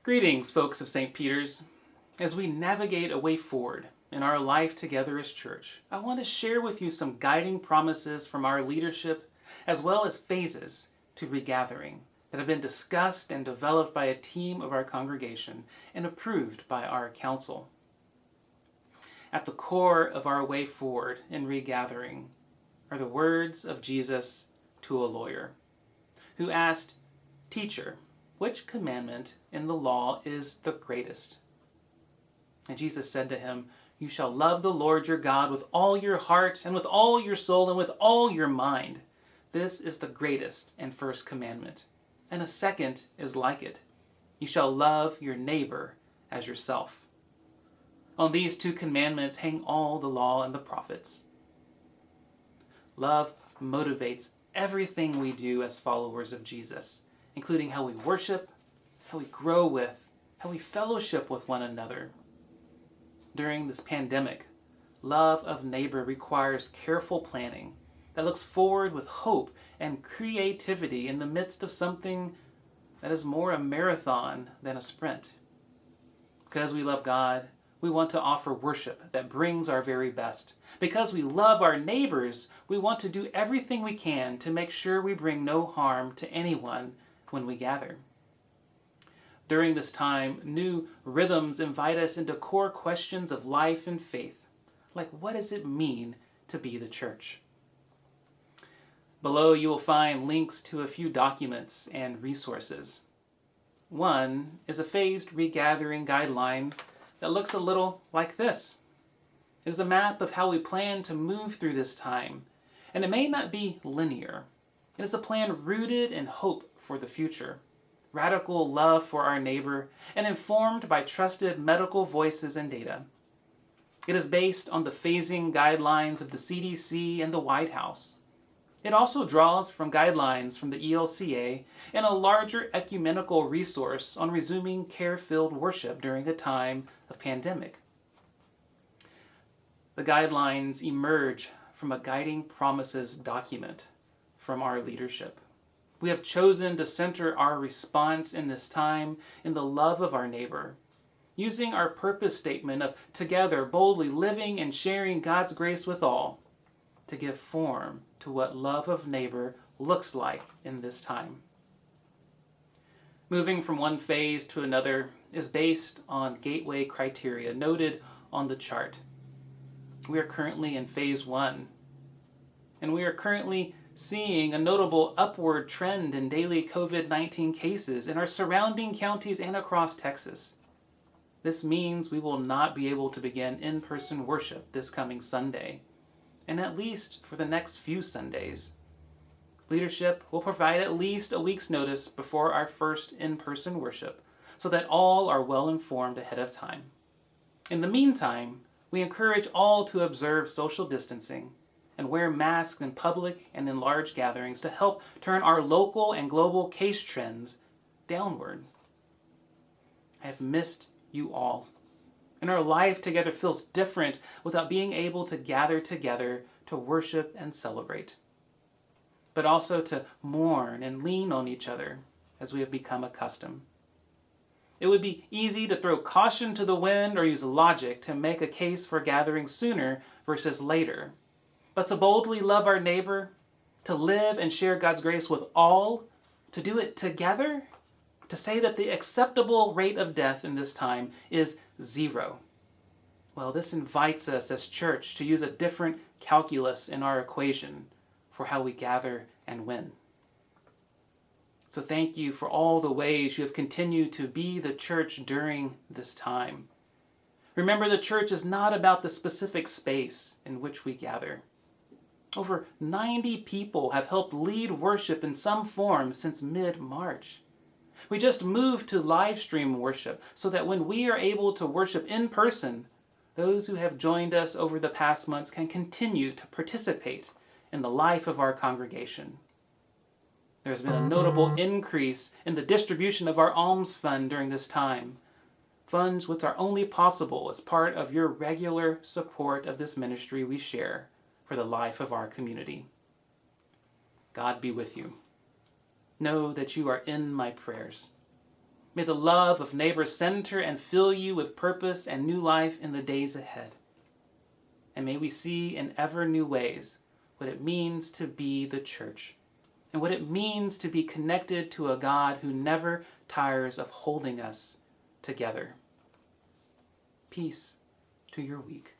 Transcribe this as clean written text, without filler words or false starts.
Greetings, folks of St. Peter's. As we navigate a way forward in our life together as church, I want to share with you some guiding promises from our leadership, as well as phases to regathering that have been discussed and developed by a team of our congregation and approved by our council. At the core of our way forward in regathering are the words of Jesus to a lawyer who asked, "Teacher, which commandment in the law is the greatest?" And Jesus said to him, "You shall love the Lord your God with all your heart and with all your soul and with all your mind. This is the greatest and first commandment. And a second is like it. You shall love your neighbor as yourself." On these two commandments hang all the law and the prophets. Love motivates everything we do as followers of Jesus, including how we worship, how we grow with, how we fellowship with one another. During this pandemic, love of neighbor requires careful planning that looks forward with hope and creativity in the midst of something that is more a marathon than a sprint. Because we love God, we want to offer worship that brings our very best. Because we love our neighbors, we want to do everything we can to make sure we bring no harm to anyone when we gather. During this time, new rhythms invite us into core questions of life and faith, like what does it mean to be the church? Below you will find links to a few documents and resources. One is a phased regathering guideline that looks a little like this. It is a map of how we plan to move through this time, and it may not be linear. It is a plan rooted in hope for the future, radical love for our neighbor, and informed by trusted medical voices and data. It is based on the phasing guidelines of the CDC and the White House. It also draws from guidelines from the ELCA and a larger ecumenical resource on resuming care-filled worship during a time of pandemic. The guidelines emerge from a guiding promises document from our leadership. We have chosen to center our response in this time in the love of our neighbor, using our purpose statement of together boldly living and sharing God's grace with all to give form to what love of neighbor looks like in this time. Moving from one phase to another is based on gateway criteria noted on the chart. We are currently in phase 1, and we are currently seeing a notable upward trend in daily COVID-19 cases in our surrounding counties and across Texas. This means we will not be able to begin in-person worship this coming Sunday, and at least for the next few Sundays. Leadership will provide at least a week's notice before our first in-person worship so that all are well informed ahead of time. In the meantime, we encourage all to observe social distancing and wear masks in public and in large gatherings to help turn our local and global case trends downward. I have missed you all, and our life together feels different without being able to gather together to worship and celebrate, but also to mourn and lean on each other as we have become accustomed. It would be easy to throw caution to the wind or use logic to make a case for gathering sooner versus later. But to boldly love our neighbor, to live and share God's grace with all, to do it together, to say that the acceptable rate of death in this time is 0. Well, this invites us as church to use a different calculus in our equation for how we gather and when. So thank you for all the ways you have continued to be the church during this time. Remember, the church is not about the specific space in which we gather. Over 90 people have helped lead worship in some form since mid-March. We just moved to live stream worship so that when we are able to worship in person, those who have joined us over the past months can continue to participate in the life of our congregation. There's been a notable increase in the distribution of our alms fund during this time, funds which are only possible as part of your regular support of this ministry we share for the life of our community. God be with you. Know that you are in my prayers. May the love of neighbor center and fill you with purpose and new life in the days ahead. And may we see in ever new ways what it means to be the church, and what it means to be connected to a God who never tires of holding us together. Peace to your week.